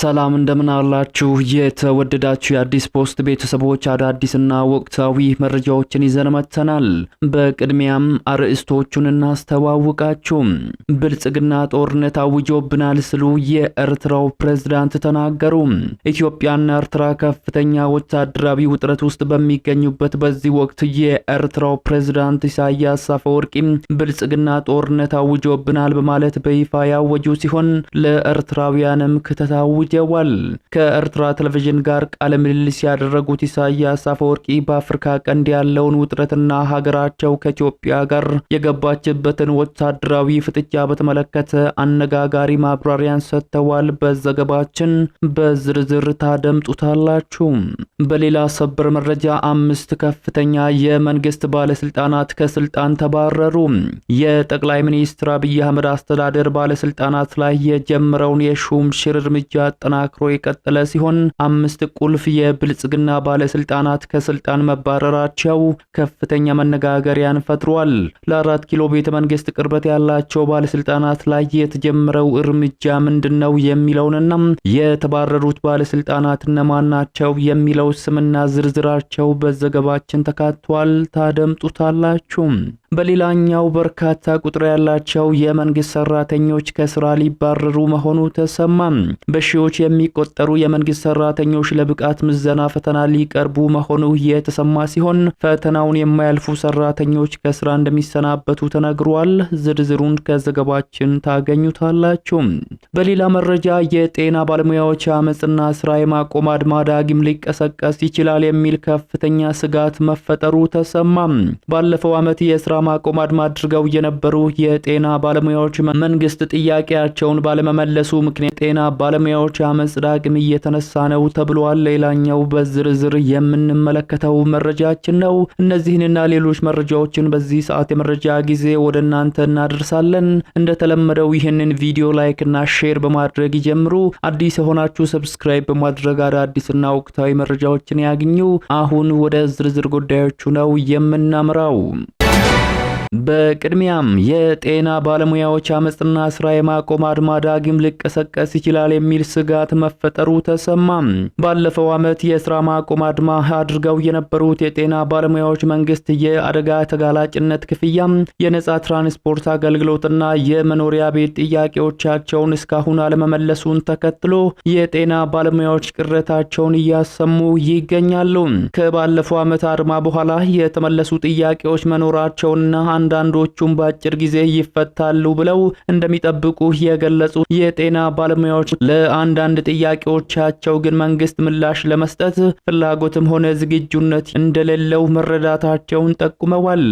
ሰላም እንደምን አላችሁ የተወደዳችሁ የአዲስ ፖስት ቤተሰቦች አዳዲስና ወቅታዊ መረጃዎችን ይዘን መጥተናል። በቅድሚያም አርዕስቶቹን እናስተዋውቃችሁ። ብልጽግና ጦርነት አውጆብናል ሲሉ የኤርትራው ፕሬዝዳንት ተናገሩ። ኢትዮጵያና ኤርትራ ከፍተኛ ወታደራዊ ውጥረት ውስጥ በሚገኙበት በዚህ ወቅት የኤርትራው ፕሬዝዳንት ኢሳያስ አፈወርቂ ብልጽግና ጦርነት አውጆብናል በማለት በይፋ ያወጁ ሲሆን ለኤርትራውያንም ከተታው ውጀዋል። ከኤርትራ ቴሌቪዥን ጋር ቃለ ምልልስ ያደረጉት ኢሳያስ አፈወርቂ በአፍሪካ ቀንድ ያለውን ውጥረትና ሀገራቸው ከኢትዮጵያ ጋር የገባችበትን ወታደራዊ ፍጥጫ በተመለከተ አነጋጋሪ ማብራሪያን ሰጥተዋል። በዘገባችን በዝርዝር ታደምጡታላችሁ። በሌላ ሰበር መረጃ 5 ከፍተኛ የመንግስት ባለስልጣናት ከስልጣን ተባረሩ። የጠቅላይ ሚኒስትር አብይ አህመድ አስተዳደር ባለስልጣናት ላይ የጀመረውን የሹም ሽር እርምጃ አጠናክሮ የቀጠለ ሲሆን 5 ቁልፍ የብልጽግና ባለስልጣናት ከስልጣን መባረራቸው ከፍተኛ መነጋገሪያን ፈጥሯል። ለ4 ኪሎ ቤተ መንግስት ቅርበት ያላቸው ባለስልጣናት ላይ የተጀመረው እርምጃ ምንድነው የሚለውንና የተባረሩት ባለስልጣናት እነማን ናቸው የሚለው ስምና ዝርዝራቸው በዘገባችን ተካቷል። ታደምጡታላችሁ። በሌላኛው በርካታ ቁጥር ያላቸው የመንግስት ሰራተኞች ከስራ ሊባረሩ መሆኑ ተሰማ። በሺዎች የሚቆጠሩ የመንግስት ሰራተኞች ለብቃት ምዘና ፈተና ሊቀርቡ መሆኑ የተሰማ ሲሆን ፈተናውን የማያልፉ ሰራተኞች ከስራ እንደሚሰናበቱ ተነግሯል። ዝርዝሩን ከዘገባችን ታገኙታላችሁ። በሌላ መረጃ የጤና ባለሙያዎች አመጽና ስራ የማቆም አድማ ዳግም ሊቀሰቀስ ይችላል የሚል ከፍተኛ ስጋት መፈጠሩ ተሰማ። ባለፈው ዓመት የስራ ማቆም አድማ አድርገው የነበሩ የጤና ባለሙያዎች መንግስት ጥያቄያቸውን ባለመመለሱ ምክንያት ጤና ባለሙያዎች አመጽ ዳግም እየተነሳ ነው ተብሏል። ሌላኛው በዝርዝር የምንመለከተው መረጃችን ነው። እነዚህንና ሌሎች መረጃዎችን በዚህ ሰዓት የመረጃ ጊዜ ወደ እናንተ እናደርሳለን። እንደተለመደው ይህንን ቪዲዮ ላይክ እና ሼር በማድረግ ይጀምሩ። አዲስ የሆናችሁ ሰብስክራይብ በማድረግ አዳዲስና ወቅታዊ መረጃዎችን ያግኙ። አሁን ወደ ዝርዝር ጉዳዮቹ ነው የምናመራው። በቅድሚያም የጤና ባለሙያዎች አመጽና ስራ የማቆም አድማ ዳግም ሊቀሰቀስ ይችላል የሚል ስጋት መፈጠሩ ተሰማ። ባለፈው ዓመት የስራ ማቆም አድማ አድርገው የነበሩት የጤና ባለሙያዎች መንግስት የአደጋ ተጋላጭነት ክፍያ፣ የነጻ ትራንስፖርት አገልግሎትና የመኖሪያ ቤት ጥያቄዎቻቸውን እስካሁን አለመመለሱን ተከትሎ የጤና ባለሙያዎች ቅሬታቸውን እያሰሙ ይገኛሉ። ከባለፈው ዓመት አድማ በኋላ የተመለሱ ጥያቄዎች መኖራቸውና አንዳንዶቹም በአጭር ጊዜ ይፈታሉ ብለው እንደሚጠብቁ የገለጹ የጤና ባለሙያዎች ለአንዳንድ ጥያቄዎቻቸው ግን መንግስት ምላሽ ለመስጠት ፍላጎትም ሆነ ዝግጁነት እንደሌለው መረዳታቸውን ጠቁመዋል።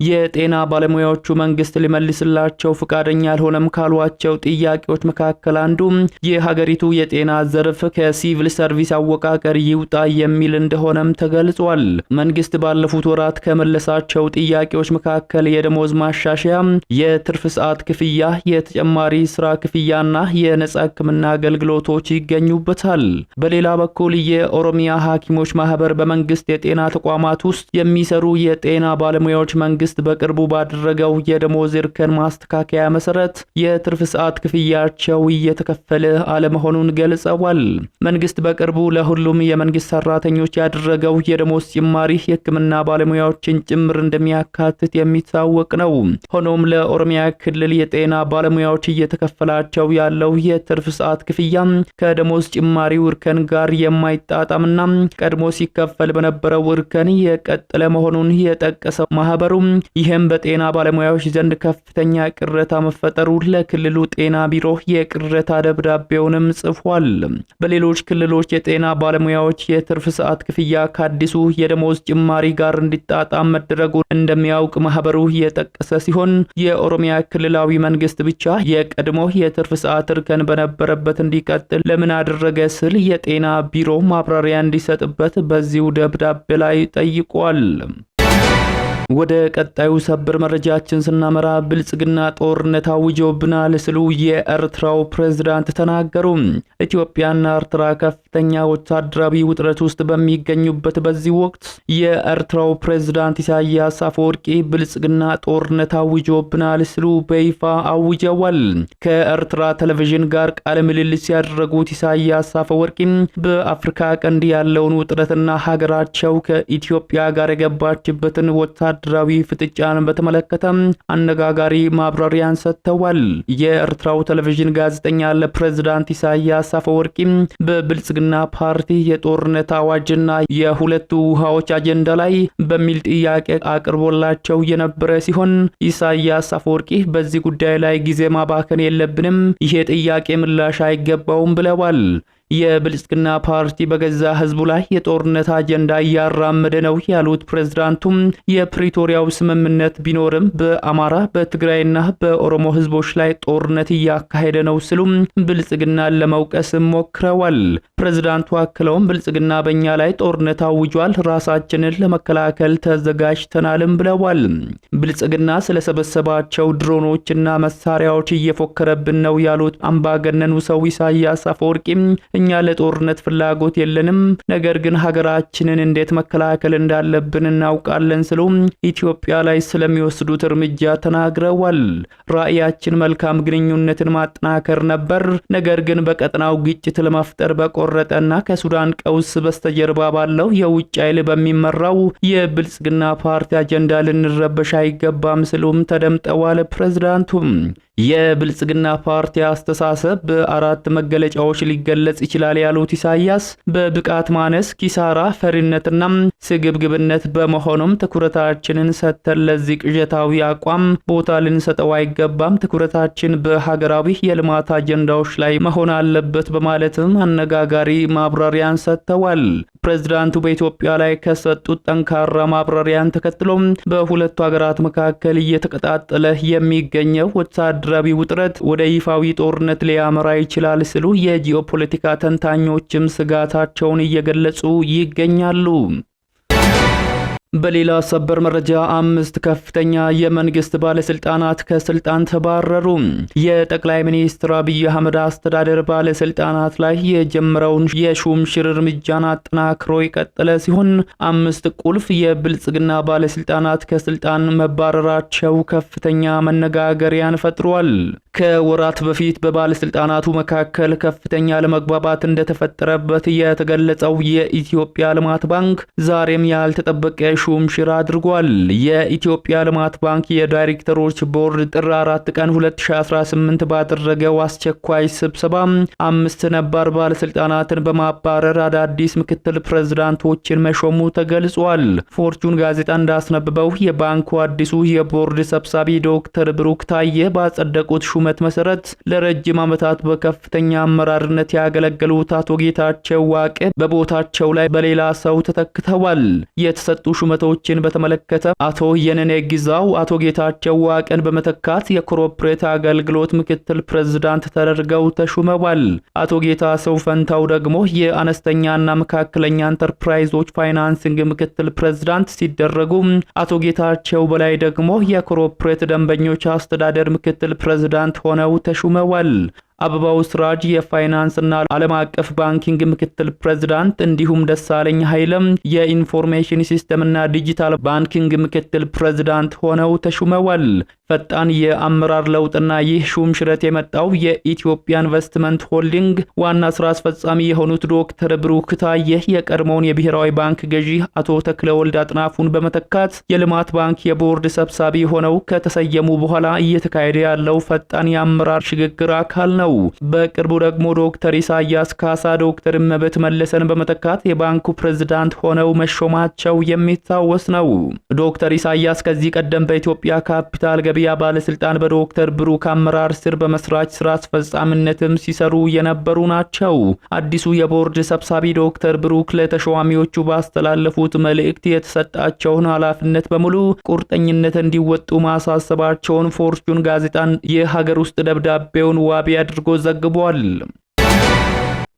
የጤና ባለሙያዎቹ መንግስት ሊመልስላቸው ፈቃደኛ አልሆነም ካሏቸው ጥያቄዎች መካከል አንዱ የሀገሪቱ የጤና ዘርፍ ከሲቪል ሰርቪስ አወቃቀር ይውጣ የሚል እንደሆነም ተገልጿል። መንግስት ባለፉት ወራት ከመለሳቸው ጥያቄዎች መካከል የደሞዝ ማሻሻያ፣ የትርፍ ሰዓት ክፍያ፣ የተጨማሪ ስራ ክፍያና የነጻ ሕክምና አገልግሎቶች ይገኙበታል። በሌላ በኩል የኦሮሚያ ሐኪሞች ማህበር በመንግስት የጤና ተቋማት ውስጥ የሚሰሩ የጤና ባለሙያዎች መንግስት በቅርቡ ባደረገው የደሞዝ እርከን ማስተካከያ መሰረት የትርፍ ሰዓት ክፍያቸው እየተከፈለ አለመሆኑን ገልጸዋል። መንግስት በቅርቡ ለሁሉም የመንግስት ሰራተኞች ያደረገው የደሞዝ ጭማሪ የሕክምና ባለሙያዎችን ጭምር እንደሚያካትት የሚታወቅ ነው። ሆኖም ለኦሮሚያ ክልል የጤና ባለሙያዎች እየተከፈላቸው ያለው የትርፍ ሰዓት ክፍያ ከደሞዝ ጭማሪው እርከን ጋር የማይጣጣምና ቀድሞ ሲከፈል በነበረው እርከን የቀጠለ መሆኑን የጠቀሰው ማህበሩ ይህም በጤና ባለሙያዎች ዘንድ ከፍተኛ ቅሬታ መፈጠሩ ለክልሉ ጤና ቢሮ የቅሬታ ደብዳቤውንም ጽፏል። በሌሎች ክልሎች የጤና ባለሙያዎች የትርፍ ሰዓት ክፍያ ከአዲሱ የደሞዝ ጭማሪ ጋር እንዲጣጣም መደረጉን እንደሚያውቅ ማህበሩ የጠቀሰ ሲሆን የኦሮሚያ ክልላዊ መንግስት ብቻ የቀድሞ የትርፍ ሰዓት እርከን በነበረበት እንዲቀጥል ለምን አደረገ ሲል የጤና ቢሮ ማብራሪያ እንዲሰጥበት በዚሁ ደብዳቤ ላይ ጠይቋል። ወደ ቀጣዩ ሰበር መረጃችን ስናመራ ብልጽግና ጦርነት አውጆብናል ሲሉ የኤርትራው ፕሬዝዳንት ተናገሩ። ኢትዮጵያና ኤርትራ ከፍተኛ ወታደራዊ ውጥረት ውስጥ በሚገኙበት በዚህ ወቅት የኤርትራው ፕሬዝዳንት ኢሳያስ አፈወርቂ ብልጽግና ጦርነት አውጆብናል ሲሉ በይፋ አውጀዋል። ከኤርትራ ቴሌቪዥን ጋር ቃለ ምልልስ ያደረጉት ኢሳያስ አፈወርቂ በአፍሪካ ቀንድ ያለውን ውጥረትና ሀገራቸው ከኢትዮጵያ ጋር የገባችበትን ወታደራዊ ፍጥጫን በተመለከተ አነጋጋሪ ማብራሪያን ሰጥተዋል። የኤርትራው ቴሌቪዥን ጋዜጠኛ ለፕሬዝዳንት ኢሳያስ አፈወርቂ በብልጽግና ፓርቲ የጦርነት አዋጅና የሁለቱ ውሃዎች አጀንዳ ላይ በሚል ጥያቄ አቅርቦላቸው የነበረ ሲሆን ኢሳያስ አፈወርቂ በዚህ ጉዳይ ላይ ጊዜ ማባከን የለብንም፣ ይሄ ጥያቄ ምላሽ አይገባውም ብለዋል። የብልጽግና ፓርቲ በገዛ ህዝቡ ላይ የጦርነት አጀንዳ እያራመደ ነው ያሉት ፕሬዝዳንቱም የፕሪቶሪያው ስምምነት ቢኖርም በአማራ በትግራይና በኦሮሞ ህዝቦች ላይ ጦርነት እያካሄደ ነው ሲሉ ብልጽግናን ለመውቀስ ሞክረዋል። ፕሬዝዳንቱ አክለውም ብልጽግና በእኛ ላይ ጦርነት አውጇል፣ ራሳችንን ለመከላከል ተዘጋጅተናልም ብለዋል። ብልጽግና ስለሰበሰባቸው ድሮኖችና መሳሪያዎች እየፎከረብን ነው ያሉት አምባገነኑ ሰው ኢሳያስ አፈወርቂ እኛ ለጦርነት ፍላጎት የለንም፣ ነገር ግን ሀገራችንን እንዴት መከላከል እንዳለብን እናውቃለን ሲሉ ኢትዮጵያ ላይ ስለሚወስዱት እርምጃ ተናግረዋል። ራዕያችን መልካም ግንኙነትን ማጠናከር ነበር፣ ነገር ግን በቀጠናው ግጭት ለመፍጠር በቆረጠና ከሱዳን ቀውስ በስተጀርባ ባለው የውጭ ኃይል በሚመራው የብልጽግና ፓርቲ አጀንዳ ልንረበሽ አይገባም ሲሉም ተደምጠዋል። ፕሬዝዳንቱም የብልጽግና ፓርቲ አስተሳሰብ በአራት መገለጫዎች ሊገለጽ ይችላል ያሉት ኢሳያስ በብቃት ማነስ፣ ኪሳራ፣ ፈሪነትና ስግብግብነት በመሆኑም ትኩረታችንን ሰጥተን ለዚህ ቅዠታዊ አቋም ቦታ ልንሰጠው አይገባም፣ ትኩረታችን በሀገራዊ የልማት አጀንዳዎች ላይ መሆን አለበት በማለትም አነጋጋሪ ማብራሪያን ሰጥተዋል። ፕሬዝዳንቱ በኢትዮጵያ ላይ ከሰጡት ጠንካራ ማብራሪያን ተከትሎም በሁለቱ ሀገራት መካከል እየተቀጣጠለ የሚገኘው ወታደራዊ ውጥረት ወደ ይፋዊ ጦርነት ሊያመራ ይችላል ሲሉ የጂኦፖለቲካ ተንታኞችም ስጋታቸውን እየገለጹ ይገኛሉ። በሌላ ሰበር መረጃ 5 ከፍተኛ የመንግስት ባለስልጣናት ከስልጣን ተባረሩ። የጠቅላይ ሚኒስትር አብይ አህመድ አስተዳደር ባለስልጣናት ላይ የጀመረውን የሹምሽር እርምጃን አጠናክሮ የቀጠለ ሲሆን 5 ቁልፍ የብልጽግና ባለስልጣናት ከስልጣን መባረራቸው ከፍተኛ መነጋገሪያን ፈጥሯል። ከወራት በፊት በባለስልጣናቱ መካከል ከፍተኛ ለመግባባት እንደተፈጠረበት የተገለጸው የኢትዮጵያ ልማት ባንክ ዛሬም ያልተጠበቀ ሹምሽር አድርጓል። የኢትዮጵያ ልማት ባንክ የዳይሬክተሮች ቦርድ ጥር 4 ቀን 2018 ባደረገው አስቸኳይ ስብሰባ 5 ነባር ባለስልጣናትን በማባረር አዳዲስ ምክትል ፕሬዝዳንቶችን መሾሙ ተገልጿል። ፎርቹን ጋዜጣ እንዳስነበበው የባንኩ አዲሱ የቦርድ ሰብሳቢ ዶክተር ብሩክ ታየ ባጸደቁት ሹመት መሰረት ለረጅም ዓመታት በከፍተኛ አመራርነት ያገለገሉት አቶ ጌታቸው ዋቄ በቦታቸው ላይ በሌላ ሰው ተተክተዋል። የተሰጡ ሹመቶችን በተመለከተ አቶ የነነ ግዛው አቶ ጌታቸው ዋቄን በመተካት የኮርፖሬት አገልግሎት ምክትል ፕሬዝዳንት ተደርገው ተሹመዋል። አቶ ጌታቸው ፈንታው ደግሞ የአነስተኛና መካከለኛ ኢንተርፕራይዞች ፋይናንሲንግ ምክትል ፕሬዝዳንት ሲደረጉ አቶ ጌታቸው በላይ ደግሞ የኮርፖሬት ደንበኞች አስተዳደር ምክትል ፕሬዝዳንት ሆነው ተሹመዋል። አበባው ስራጅ የፋይናንስና ዓለም አቀፍ ባንኪንግ ምክትል ፕሬዝዳንት እንዲሁም ደሳለኝ ኃይለም የኢንፎርሜሽን ሲስተምና ዲጂታል ባንኪንግ ምክትል ፕሬዝዳንት ሆነው ተሹመዋል። ፈጣን የአመራር ለውጥና ይህ ሹም ሽረት የመጣው የኢትዮጵያ ኢንቨስትመንት ሆልዲንግ ዋና ስራ አስፈጻሚ የሆኑት ዶክተር ብሩክ ታየ የቀድሞውን የብሔራዊ ባንክ ገዢ አቶ ተክለወልድ አጥናፉን በመተካት የልማት ባንክ የቦርድ ሰብሳቢ ሆነው ከተሰየሙ በኋላ እየተካሄደ ያለው ፈጣን የአመራር ሽግግር አካል ነው። በቅርቡ ደግሞ ዶክተር ኢሳያስ ካሳ ዶክተር እመበት መለሰን በመተካት የባንኩ ፕሬዝዳንት ሆነው መሾማቸው የሚታወስ ነው። ዶክተር ኢሳያስ ከዚህ ቀደም በኢትዮጵያ ካፒታል ገበያ ባለስልጣን በዶክተር ብሩክ አመራር ስር በመስራች ስራ አስፈጻሚነትም ሲሰሩ የነበሩ ናቸው። አዲሱ የቦርድ ሰብሳቢ ዶክተር ብሩክ ለተሿሚዎቹ ባስተላለፉት መልእክት የተሰጣቸውን ኃላፊነት በሙሉ ቁርጠኝነት እንዲወጡ ማሳሰባቸውን ፎርቹን ጋዜጣን የሀገር ውስጥ ደብዳቤውን ዋቢ አድርጎ ዘግቧል።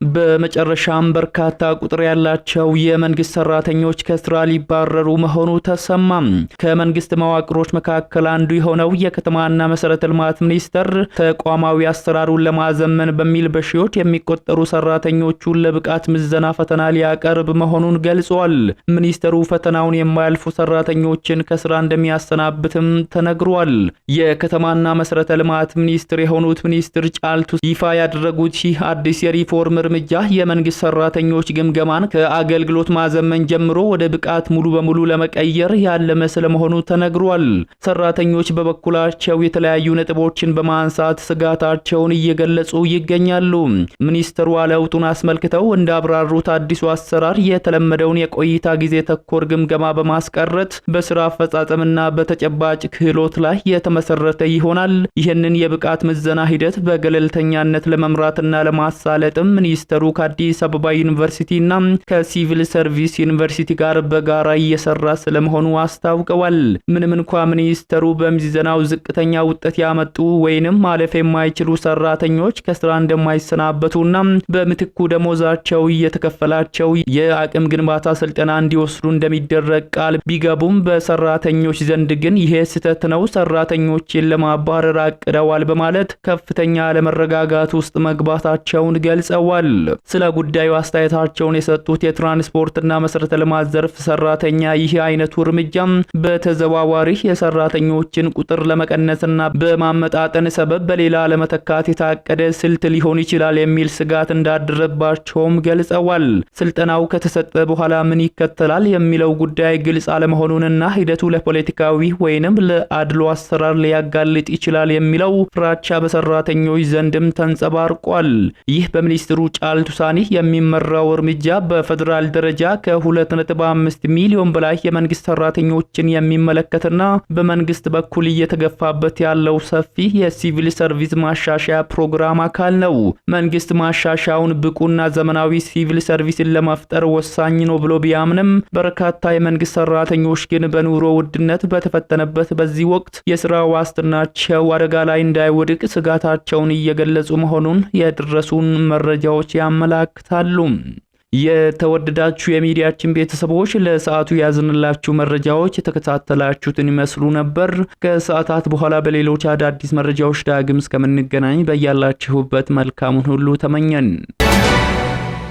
በመጨረሻም በርካታ ቁጥር ያላቸው የመንግስት ሰራተኞች ከስራ ሊባረሩ መሆኑ ተሰማም። ከመንግስት መዋቅሮች መካከል አንዱ የሆነው የከተማና መሰረተ ልማት ሚኒስቴር ተቋማዊ አሰራሩን ለማዘመን በሚል በሺዎች የሚቆጠሩ ሰራተኞቹን ለብቃት ምዘና ፈተና ሊያቀርብ መሆኑን ገልጿል። ሚኒስቴሩ ፈተናውን የማያልፉ ሰራተኞችን ከስራ እንደሚያሰናብትም ተነግሯል። የከተማና መሰረተ ልማት ሚኒስትር የሆኑት ሚኒስትር ጫልቱ ይፋ ያደረጉት ይህ አዲስ የሪፎርም እርምጃ የመንግስት ሰራተኞች ግምገማን ከአገልግሎት ማዘመን ጀምሮ ወደ ብቃት ሙሉ በሙሉ ለመቀየር ያለመ ስለመሆኑ ተነግሯል። ሰራተኞች በበኩላቸው የተለያዩ ነጥቦችን በማንሳት ስጋታቸውን እየገለጹ ይገኛሉ። ሚኒስትሩ ለውጡን አስመልክተው እንዳብራሩት አዲሱ አሰራር የተለመደውን የቆይታ ጊዜ ተኮር ግምገማ በማስቀረት በስራ አፈጻጸምና በተጨባጭ ክህሎት ላይ የተመሰረተ ይሆናል። ይህንን የብቃት ምዘና ሂደት በገለልተኛነት ለመምራትና ለማሳለጥም ሚኒስተሩ ከአዲስ አበባ ዩኒቨርሲቲና ከሲቪል ሰርቪስ ዩኒቨርሲቲ ጋር በጋራ እየሰራ ስለመሆኑ አስታውቀዋል። ምንም እንኳን ሚኒስተሩ በምዘናው ዝቅተኛ ውጤት ያመጡ ወይንም ማለፍ የማይችሉ ሰራተኞች ከስራ እንደማይሰናበቱና በምትኩ ደሞዛቸው እየተከፈላቸው የአቅም ግንባታ ስልጠና እንዲወስዱ እንደሚደረግ ቃል ቢገቡም በሰራተኞች ዘንድ ግን ይሄ ስህተት ነው፣ ሰራተኞችን ለማባረር አቅደዋል በማለት ከፍተኛ አለመረጋጋት ውስጥ መግባታቸውን ገልጸዋል። ስለ ጉዳዩ አስተያየታቸውን የሰጡት የትራንስፖርትና መሰረተ ልማት ዘርፍ ሰራተኛ ይህ አይነቱ እርምጃም በተዘዋዋሪ የሰራተኞችን ቁጥር ለመቀነስና በማመጣጠን ሰበብ በሌላ ለመተካት የታቀደ ስልት ሊሆን ይችላል የሚል ስጋት እንዳደረባቸውም ገልጸዋል። ስልጠናው ከተሰጠ በኋላ ምን ይከተላል የሚለው ጉዳይ ግልጽ አለመሆኑንና ሂደቱ ለፖለቲካዊ ወይንም ለአድሎ አሰራር ሊያጋልጥ ይችላል የሚለው ፍራቻ በሰራተኞች ዘንድም ተንጸባርቋል። ይህ በሚኒስትሩ ጫልቱ ሳኒ የሚመራው እርምጃ በፌደራል ደረጃ ከ2.5 ሚሊዮን በላይ የመንግስት ሰራተኞችን የሚመለከትና በመንግስት በኩል እየተገፋበት ያለው ሰፊ የሲቪል ሰርቪስ ማሻሻያ ፕሮግራም አካል ነው። መንግስት ማሻሻያውን ብቁና ዘመናዊ ሲቪል ሰርቪስን ለመፍጠር ወሳኝ ነው ብሎ ቢያምንም በርካታ የመንግስት ሰራተኞች ግን በኑሮ ውድነት በተፈተነበት በዚህ ወቅት የስራ ዋስትናቸው አደጋ ላይ እንዳይወድቅ ስጋታቸውን እየገለጹ መሆኑን የደረሱን መረጃዎች ያመላክታሉ። የተወደዳችሁ የሚዲያችን ቤተሰቦች ለሰዓቱ ያዝንላችሁ መረጃዎች የተከታተላችሁትን ይመስሉ ነበር። ከሰዓታት በኋላ በሌሎች አዳዲስ መረጃዎች ዳግም እስከምንገናኝ በያላችሁበት መልካሙን ሁሉ ተመኘን።